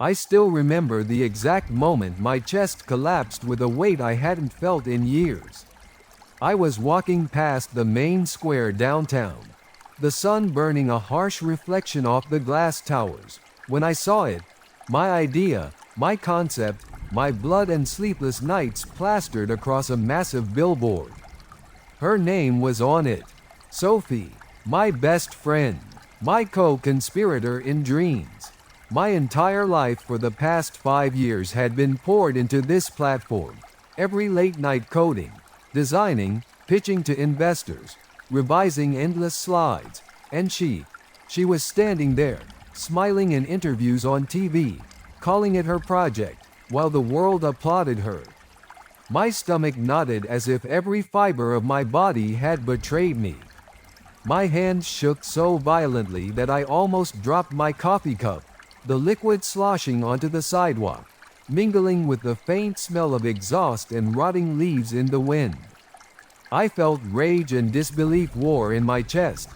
I still remember the exact moment my chest collapsed with a weight I hadn't felt in years. I was walking past the main square downtown, the sun burning a harsh reflection off the glass towers, when I saw it, my idea, my concept, my blood and sleepless nights plastered across a massive billboard. Her name was on it. Sophie, my best friend, my co-conspirator in dreams. My entire life for the past 5 years had been poured into this platform. Every late night coding, designing, pitching to investors, revising endless slides, and she was standing there, smiling in interviews on TV, calling it her project, while the world applauded her. My stomach knotted as if every fiber of my body had betrayed me. My hands shook so violently that I almost dropped my coffee cup, the liquid sloshing onto the sidewalk, mingling with the faint smell of exhaust and rotting leaves in the wind. I felt rage and disbelief war in my chest,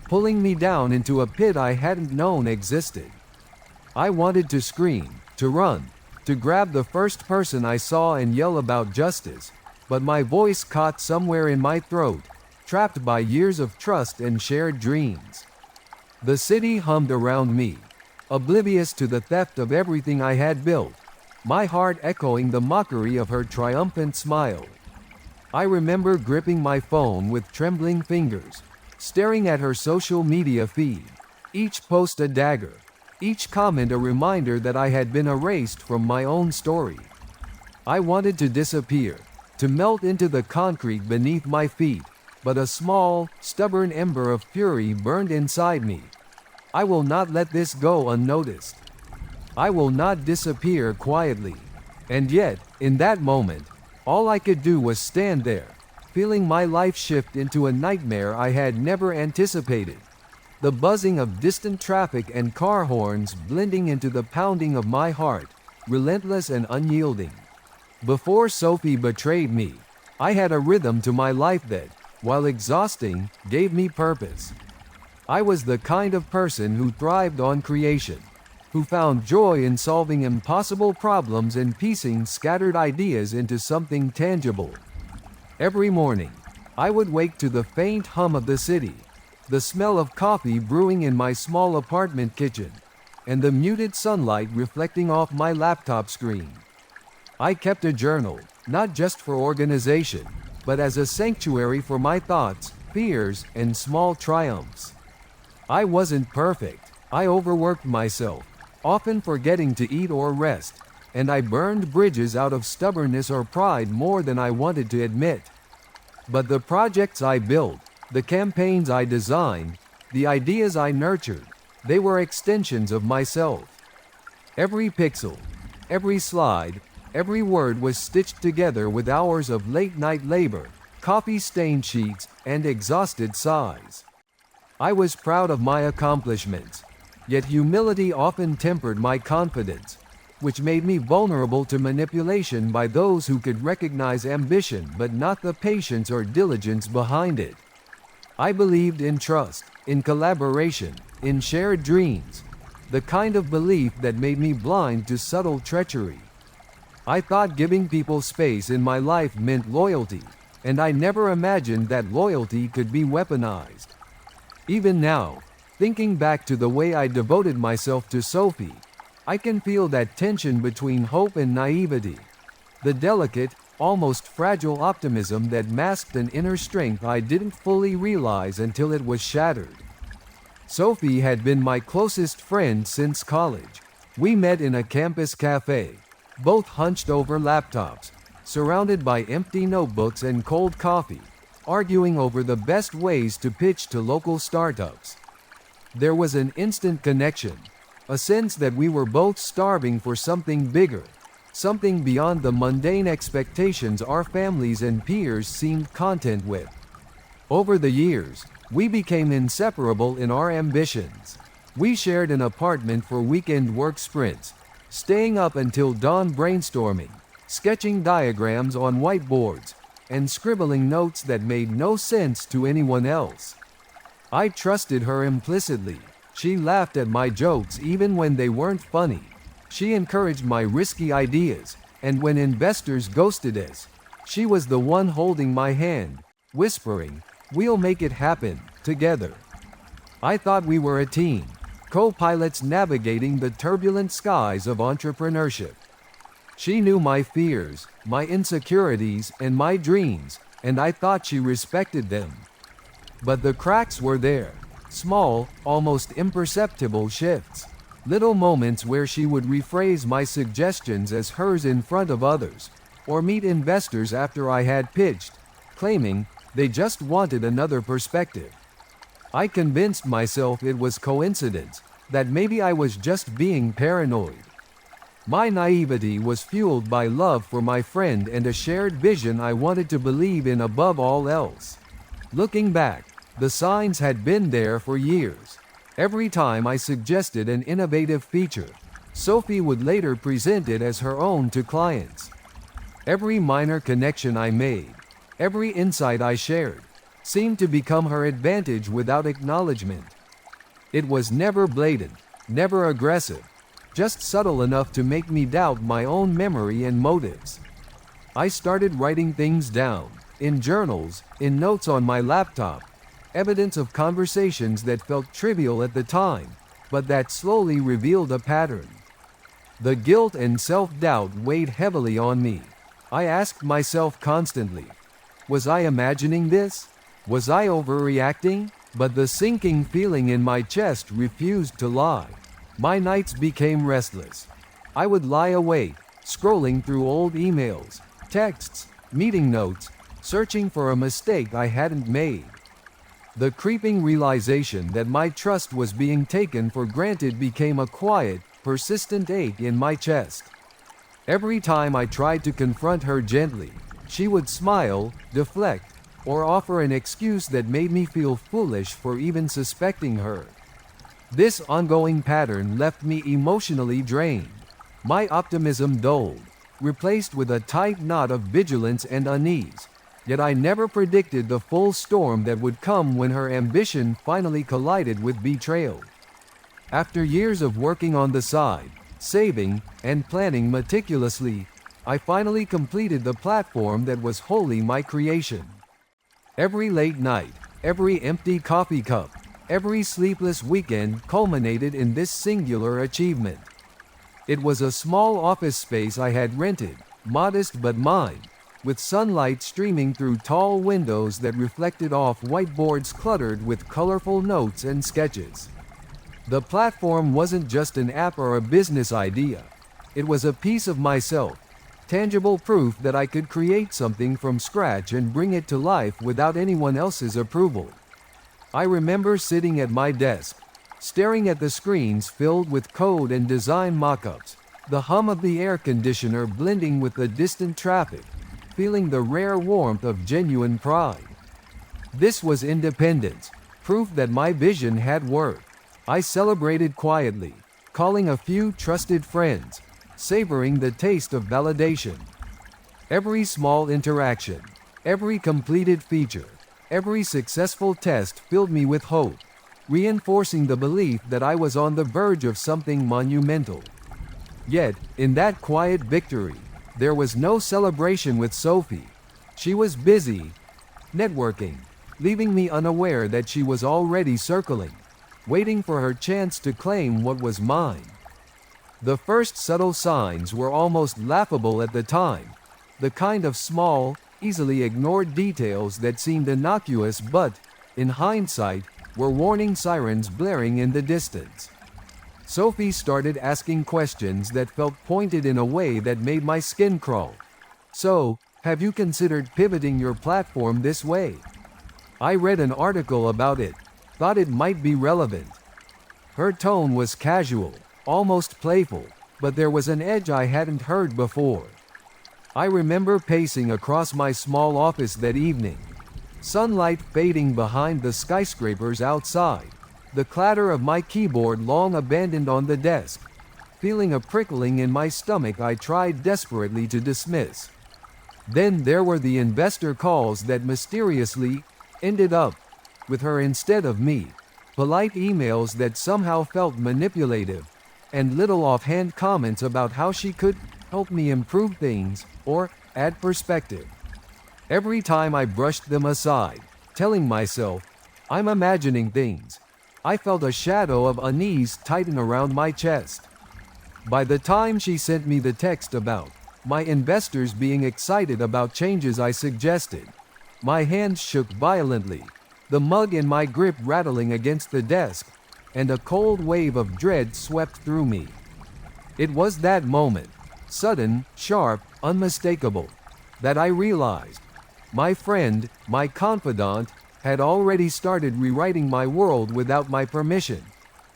pulling me down into a pit I hadn't known existed. I wanted to scream, to run, to grab the first person I saw and yell about justice, but my voice caught somewhere in my throat, trapped by years of trust and shared dreams. The city hummed around me, oblivious to the theft of everything I had built, my heart echoing the mockery of her triumphant smile. I remember gripping my phone with trembling fingers, staring at her social media feed, each post a dagger, each comment a reminder that I had been erased from my own story. I wanted to disappear, to melt into the concrete beneath my feet, but a small, stubborn ember of fury burned inside me. I will not let this go unnoticed. I will not disappear quietly. And yet, in that moment, all I could do was stand there, feeling my life shift into a nightmare I had never anticipated. The buzzing of distant traffic and car horns blending into the pounding of my heart, relentless and unyielding. Before Sophie betrayed me, I had a rhythm to my life that, while exhausting, gave me purpose. I was the kind of person who thrived on creation, who found joy in solving impossible problems and piecing scattered ideas into something tangible. Every morning, I would wake to the faint hum of the city, the smell of coffee brewing in my small apartment kitchen, and the muted sunlight reflecting off my laptop screen. I kept a journal, not just for organization, but as a sanctuary for my thoughts, fears, and small triumphs. I wasn't perfect. I overworked myself, often forgetting to eat or rest, and I burned bridges out of stubbornness or pride more than I wanted to admit. But the projects I built, the campaigns I designed, the ideas I nurtured, they were extensions of myself. Every pixel, every slide, every word was stitched together with hours of late-night labor, coffee-stained sheets, and exhausted sighs. I was proud of my accomplishments, yet humility often tempered my confidence, which made me vulnerable to manipulation by those who could recognize ambition but not the patience or diligence behind it. I believed in trust, in collaboration, in shared dreams, the kind of belief that made me blind to subtle treachery. I thought giving people space in my life meant loyalty, and I never imagined that loyalty could be weaponized. Even now, thinking back to the way I devoted myself to Sophie, I can feel that tension between hope and naivety, the delicate, almost fragile optimism that masked an inner strength I didn't fully realize until it was shattered. Sophie had been my closest friend since college. We met in a campus cafe, both hunched over laptops, surrounded by empty notebooks and cold coffee, arguing over the best ways to pitch to local startups. There was an instant connection, a sense that we were both starving for something bigger, something beyond the mundane expectations our families and peers seemed content with. Over the years, we became inseparable in our ambitions. We shared an apartment for weekend work sprints, staying up until dawn brainstorming, sketching diagrams on whiteboards, and scribbling notes that made no sense to anyone else. I trusted her implicitly. She laughed at my jokes even when they weren't funny, She encouraged my risky ideas, and when investors ghosted us, she was the one holding my hand, whispering, "We'll make it happen, together." I thought we were a team, co-pilots navigating the turbulent skies of entrepreneurship. She knew my fears, my insecurities, and my dreams, and I thought she respected them. But the cracks were there. Small, almost imperceptible shifts. Little moments where she would rephrase my suggestions as hers in front of others, or meet investors after I had pitched, claiming they just wanted another perspective. I convinced myself it was coincidence, that maybe I was just being paranoid. My naivety was fueled by love for my friend and a shared vision I wanted to believe in above all else. Looking back, the signs had been there for years. Every time I suggested an innovative feature, Sophie would later present it as her own to clients. Every minor connection I made, every insight I shared, seemed to become her advantage without acknowledgement. It was never blatant, never aggressive, just subtle enough to make me doubt my own memory and motives. I started writing things down, in journals, in notes on my laptop, evidence of conversations that felt trivial at the time, but that slowly revealed a pattern. The guilt and self-doubt weighed heavily on me. I asked myself constantly, was I imagining this? Was I overreacting? But the sinking feeling in my chest refused to lie. My nights became restless. I would lie awake, scrolling through old emails, texts, meeting notes, searching for a mistake I hadn't made. The creeping realization that my trust was being taken for granted became a quiet, persistent ache in my chest. Every time I tried to confront her gently, she would smile, deflect, or offer an excuse that made me feel foolish for even suspecting her. This ongoing pattern left me emotionally drained. My optimism dulled, replaced with a tight knot of vigilance and unease. Yet I never predicted the full storm that would come when her ambition finally collided with betrayal. After years of working on the side, saving, and planning meticulously, I finally completed the platform that was wholly my creation. Every late night, every empty coffee cup, every sleepless weekend culminated in this singular achievement. It was a small office space I had rented, modest but mine, with sunlight streaming through tall windows that reflected off whiteboards cluttered with colorful notes and sketches. The platform wasn't just an app or a business idea. It was a piece of myself, tangible proof that I could create something from scratch and bring it to life without anyone else's approval. I remember sitting at my desk, staring at the screens filled with code and design mock-ups, the hum of the air conditioner blending with the distant traffic, feeling the rare warmth of genuine pride. This was independence, proof that my vision had worked. I celebrated quietly, calling a few trusted friends, savoring the taste of validation. Every small interaction, every completed feature, every successful test filled me with hope, reinforcing the belief that I was on the verge of something monumental. Yet, in that quiet victory, there was no celebration with Sophie. She was busy, networking, leaving me unaware that she was already circling, waiting for her chance to claim what was mine. The first subtle signs were almost laughable at the time, the kind of small, easily ignored details that seemed innocuous but, in hindsight, were warning sirens blaring in the distance. Sophie started asking questions that felt pointed in a way that made my skin crawl. "So, have you considered pivoting your platform this way? I read an article about it, thought it might be relevant." Her tone was casual, almost playful, but there was an edge I hadn't heard before. I remember pacing across my small office that evening, sunlight fading behind the skyscrapers outside, the clatter of my keyboard long abandoned on the desk, feeling a prickling in my stomach I tried desperately to dismiss. Then there were the investor calls that mysteriously ended up with her instead of me, polite emails that somehow felt manipulative, and little offhand comments about how she could help me improve things or add perspective. Every time I brushed them aside, telling myself, I'm imagining things, I felt a shadow of unease tighten around my chest. By the time she sent me the text about my investors being excited about changes I suggested, my hands shook violently, the mug in my grip rattling against the desk, and a cold wave of dread swept through me. It was that moment, sudden, sharp, unmistakable, that I realized my friend, my confidant, had already started rewriting my world without my permission,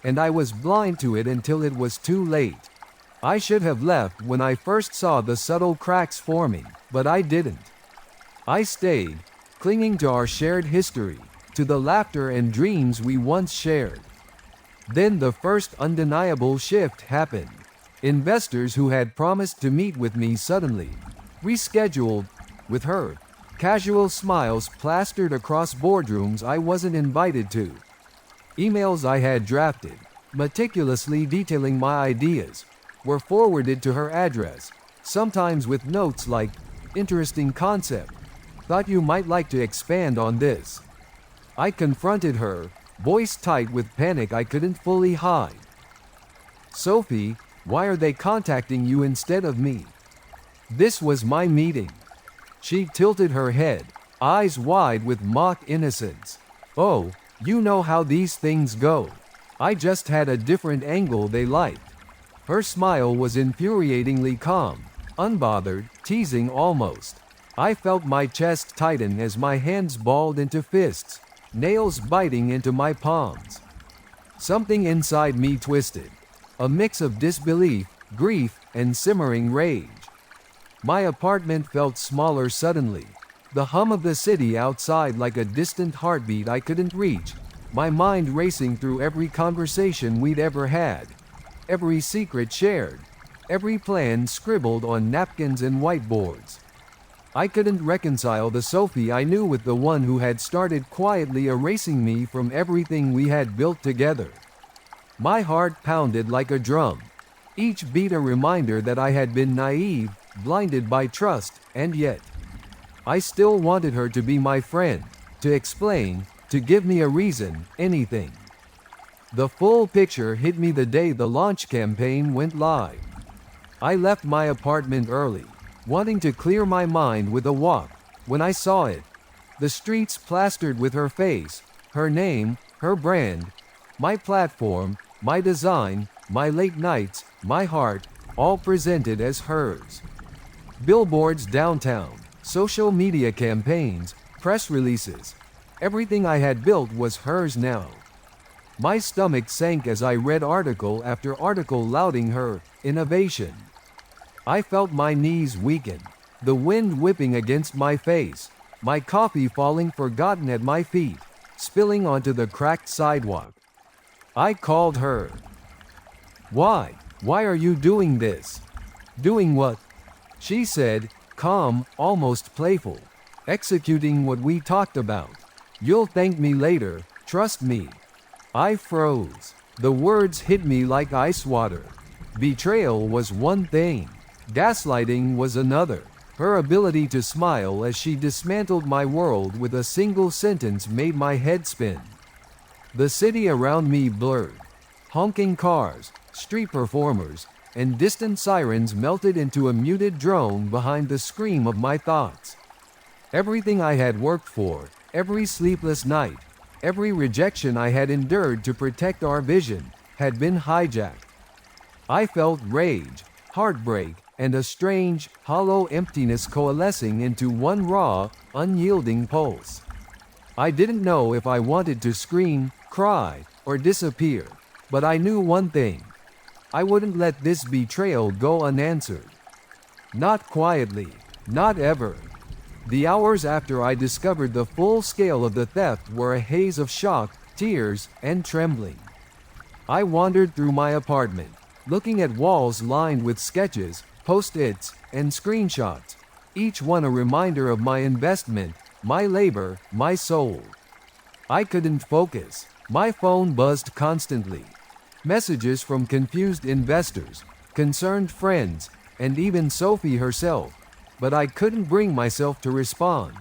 and I was blind to it until it was too late. I should have left when I first saw the subtle cracks forming, but I didn't. I stayed, clinging to our shared history, to the laughter and dreams we once shared. Then the first undeniable shift happened. Investors who had promised to meet with me suddenly rescheduled, with her, casual smiles plastered across boardrooms I wasn't invited to. Emails I had drafted, meticulously detailing my ideas, were forwarded to her address, sometimes with notes like, interesting concept, thought you might like to expand on this. I confronted her, voice tight with panic I couldn't fully hide. Sophie, why are they contacting you instead of me? This was my meeting. She tilted her head, eyes wide with mock innocence. Oh, you know how these things go. I just had a different angle they liked. Her smile was infuriatingly calm, unbothered, teasing almost. I felt my chest tighten as my hands balled into fists, nails biting into my palms. Something inside me twisted, a mix of disbelief, grief, and simmering rage. My apartment felt smaller suddenly, the hum of the city outside like a distant heartbeat I couldn't reach, my mind racing through every conversation we'd ever had, every secret shared, every plan scribbled on napkins and whiteboards. I couldn't reconcile the Sophie I knew with the one who had started quietly erasing me from everything we had built together. My heart pounded like a drum, each beat a reminder that I had been naive, blinded by trust, and yet I still wanted her to be my friend, to explain, to give me a reason, anything. The full picture hit me the day the launch campaign went live. I left my apartment early, wanting to clear my mind with a walk, when I saw it. The streets plastered with her face, her name, her brand, my platform, my design, my late nights, my heart, all presented as hers. Billboards downtown, social media campaigns, press releases. Everything I had built was hers now. My stomach sank as I read article after article lauding her innovation. I felt my knees weaken, the wind whipping against my face, my coffee falling forgotten at my feet, spilling onto the cracked sidewalk. I called her. Why? Why are you doing this? Doing what? She said, calm, almost playful. Executing what we talked about. You'll thank me later, trust me. I froze. The words hit me like ice water. Betrayal was one thing. Gaslighting was another. Her ability to smile as she dismantled my world with a single sentence made my head spin. The city around me blurred. Honking cars, street performers, and distant sirens melted into a muted drone behind the scream of my thoughts. Everything I had worked for, every sleepless night, every rejection I had endured to protect our vision, had been hijacked. I felt rage, heartbreak, and a strange, hollow emptiness coalescing into one raw, unyielding pulse. I didn't know if I wanted to scream, cry, or disappear, but I knew one thing. I wouldn't let this betrayal go unanswered. Not quietly, not ever. The hours after I discovered the full scale of the theft were a haze of shock, tears, and trembling. I wandered through my apartment, looking at walls lined with sketches, post-its, and screenshots, each one a reminder of my investment, my labor, my soul. I couldn't focus. My phone buzzed constantly. Messages from confused investors, concerned friends, and even Sophie herself, but I couldn't bring myself to respond.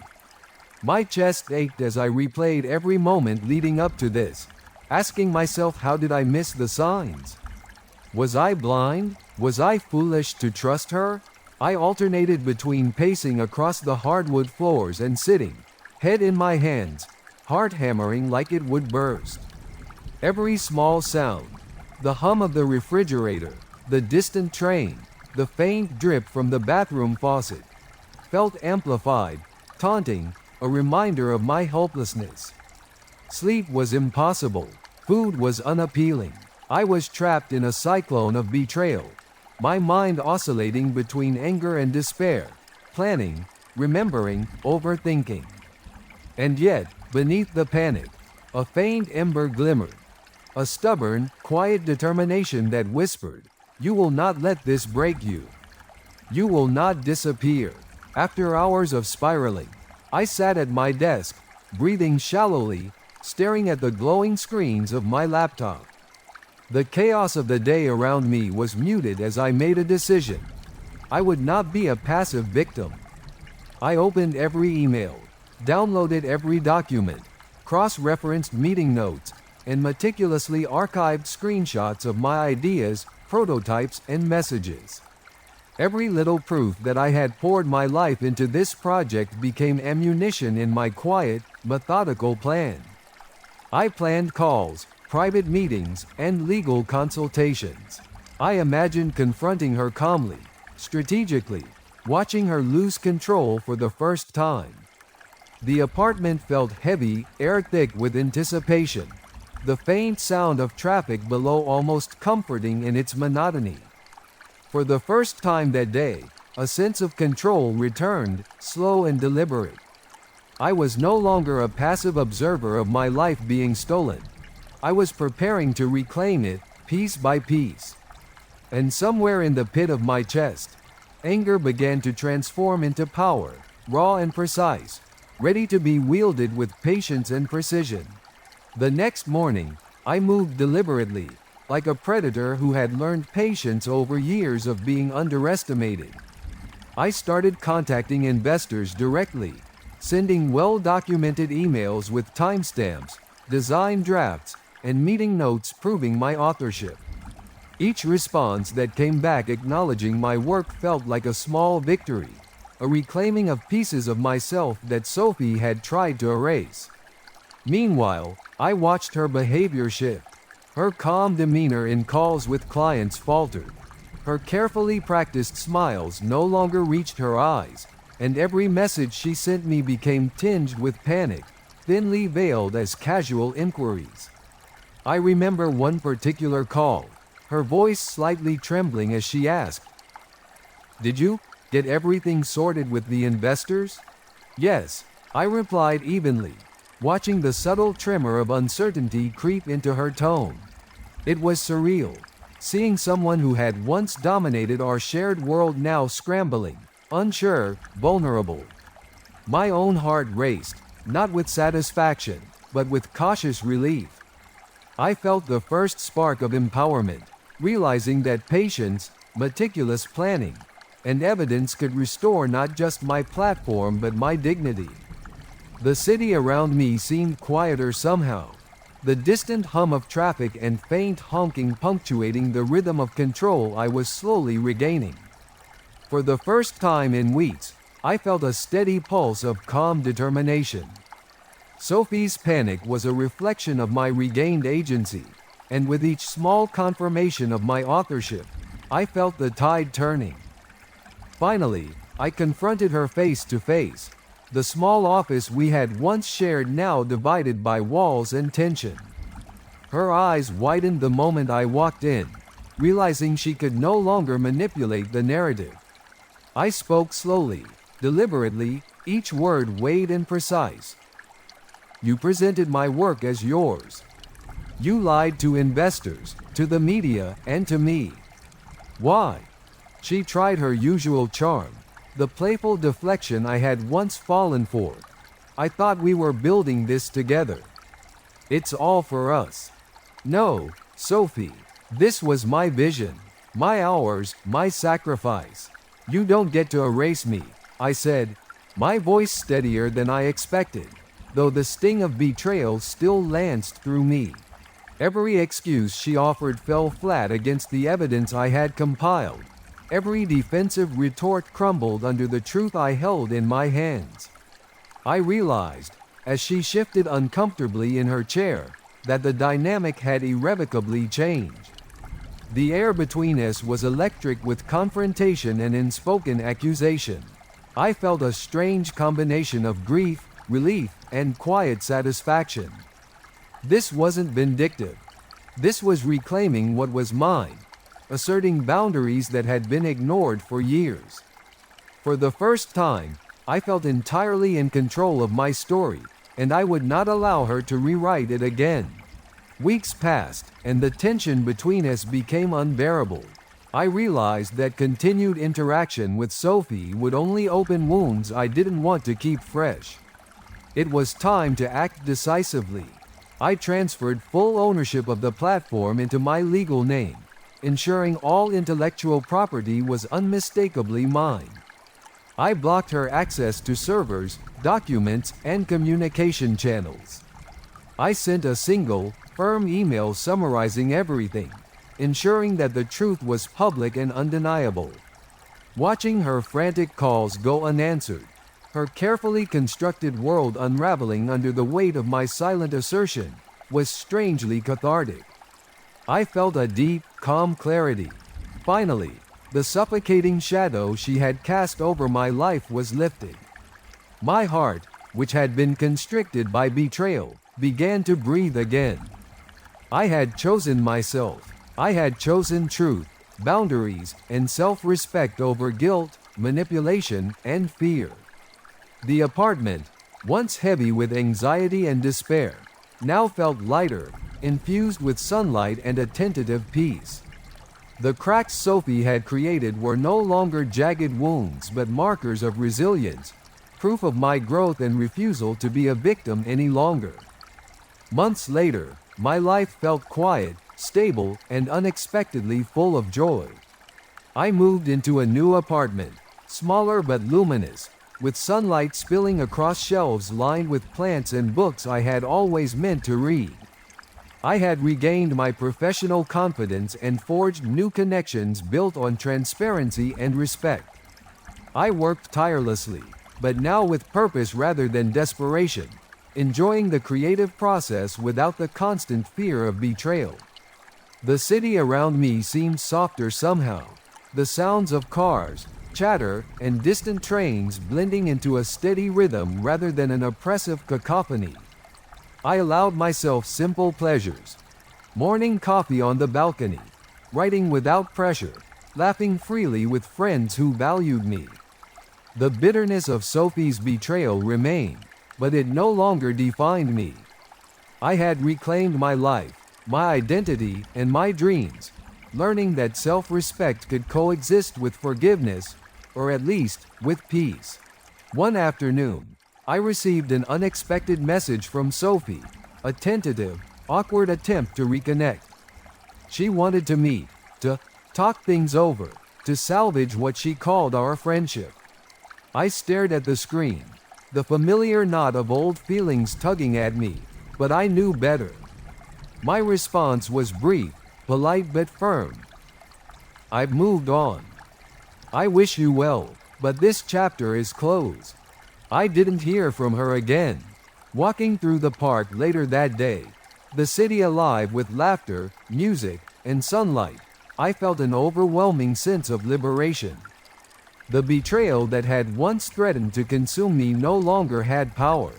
My chest ached as I replayed every moment leading up to this, asking myself, how did I miss the signs? Was I blind? Was I foolish to trust her? I alternated between pacing across the hardwood floors and sitting, head in my hands, heart hammering like it would burst. Every small sound, the hum of the refrigerator, the distant train, the faint drip from the bathroom faucet, felt amplified, taunting, a reminder of my helplessness. Sleep was impossible. Food was unappealing. I was trapped in a cyclone of betrayal, my mind oscillating between anger and despair, planning, remembering, overthinking. And yet, beneath the panic, a faint ember glimmered, a stubborn, quiet determination that whispered, "You will not let this break you. You will not disappear." After hours of spiraling, I sat at my desk, breathing shallowly, staring at the glowing screens of my laptop. The chaos of the day around me was muted as I made a decision. I would not be a passive victim. I opened every email, downloaded every document, cross-referenced meeting notes, and meticulously archived screenshots of my ideas, prototypes, and messages. Every little proof that I had poured my life into this project became ammunition in my quiet, methodical plan. I planned calls, private meetings, and legal consultations. I imagined confronting her calmly, strategically, watching her lose control for the first time. The apartment felt heavy, air thick with anticipation, the faint sound of traffic below almost comforting in its monotony. For the first time that day, a sense of control returned, slow and deliberate. I was no longer a passive observer of my life being stolen. I was preparing to reclaim it, piece by piece. And somewhere in the pit of my chest, anger began to transform into power, raw and precise, ready to be wielded with patience and precision. The next morning, I moved deliberately, like a predator who had learned patience over years of being underestimated. I started contacting investors directly, sending well-documented emails with timestamps, design drafts, and meeting notes proving my authorship. Each response that came back acknowledging my work felt like a small victory, a reclaiming of pieces of myself that Sophie had tried to erase. Meanwhile, I watched her behavior shift. Her calm demeanor in calls with clients faltered. Her carefully practiced smiles no longer reached her eyes, and every message she sent me became tinged with panic, thinly veiled as casual inquiries. I remember one particular call, her voice slightly trembling as she asked, "Did you get everything sorted with the investors?" "Yes," I replied evenly, watching the subtle tremor of uncertainty creep into her tone. It was surreal, seeing someone who had once dominated our shared world now scrambling, unsure, vulnerable. My own heart raced, not with satisfaction, but with cautious relief. I felt the first spark of empowerment, realizing that patience, meticulous planning, and evidence could restore not just my platform but my dignity. The city around me seemed quieter somehow, the distant hum of traffic and faint honking punctuating the rhythm of control I was slowly regaining. For the first time in weeks, I felt a steady pulse of calm determination. Sophie's panic was a reflection of my regained agency, and with each small confirmation of my authorship, I felt the tide turning. Finally, I confronted her face to face, the small office we had once shared now divided by walls and tension. Her eyes widened the moment I walked in, realizing she could no longer manipulate the narrative. I spoke slowly, deliberately, each word weighed and precise. "You presented my work as yours. You lied to investors, to the media, and to me. Why?" She tried her usual charm, the playful deflection I had once fallen for. "I thought we were building this together. It's all for us." "No, Sophie. This was my vision, my hours, my sacrifice. You don't get to erase me, I said, my voice steadier than I expected, though the sting of betrayal still lanced through me. Every excuse she offered fell flat against the evidence I had compiled. Every defensive retort crumbled under the truth I held in my hands. I realized, as she shifted uncomfortably in her chair, that the dynamic had irrevocably changed. The air between us was electric with confrontation and unspoken accusation. I felt a strange combination of grief, relief, and quiet satisfaction. This wasn't vindictive. This was reclaiming what was mine, asserting boundaries that had been ignored for years. For the first time, I felt entirely in control of my story, and I would not allow her to rewrite it again. Weeks passed, and the tension between us became unbearable. I realized that continued interaction with Sophie would only open wounds I didn't want to keep fresh. It was time to act decisively. I transferred full ownership of the platform into my legal name, ensuring all intellectual property was unmistakably mine. I blocked her access to servers, documents, and communication channels. I sent a single, firm email summarizing everything, ensuring that the truth was public and undeniable. Watching her frantic calls go unanswered, her carefully constructed world unraveling under the weight of my silent assertion, was strangely cathartic. I felt a deep, calm clarity. Finally, the suffocating shadow she had cast over my life was lifted. My heart, which had been constricted by betrayal, began to breathe again. I had chosen myself. I had chosen truth, boundaries, and self-respect over guilt, manipulation, and fear. The apartment, once heavy with anxiety and despair, now felt lighter, infused with sunlight and a tentative peace. The cracks Sophie had created were no longer jagged wounds but markers of resilience, proof of my growth and refusal to be a victim any longer. Months later, my life felt quiet, stable, and unexpectedly full of joy. I moved into a new apartment, smaller but luminous, with sunlight spilling across shelves lined with plants and books I had always meant to read. I had regained my professional confidence and forged new connections built on transparency and respect. I worked tirelessly, but now with purpose rather than desperation, enjoying the creative process without the constant fear of betrayal. The city around me seemed softer somehow, the sounds of cars, chatter, and distant trains blending into a steady rhythm rather than an oppressive cacophony. I allowed myself simple pleasures. Morning coffee on the balcony, writing without pressure, laughing freely with friends who valued me. The bitterness of Sophie's betrayal remained, but it no longer defined me. I had reclaimed my life, my identity, and my dreams, learning that self-respect could coexist with forgiveness, or at least, with peace. One afternoon, I received an unexpected message from Sophie, a tentative, awkward attempt to reconnect. She wanted to meet, to talk things over, to salvage what she called our friendship. I stared at the screen, the familiar knot of old feelings tugging at me, but I knew better. My response was brief, polite but firm. I've moved on. I wish you well, but this chapter is closed. I didn't hear from her again. Walking through the park later that day, the city alive with laughter, music, and sunlight, I felt an overwhelming sense of liberation. The betrayal that had once threatened to consume me no longer had power.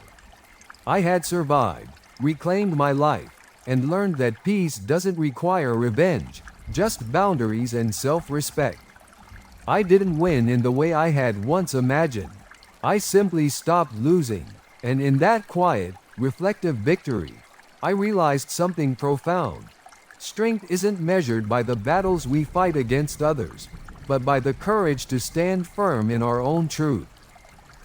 I had survived, reclaimed my life, and learned that peace doesn't require revenge, just boundaries and self-respect. I didn't win in the way I had once imagined. I simply stopped losing, and in that quiet, reflective victory, I realized something profound. Strength isn't measured by the battles we fight against others, but by the courage to stand firm in our own truth.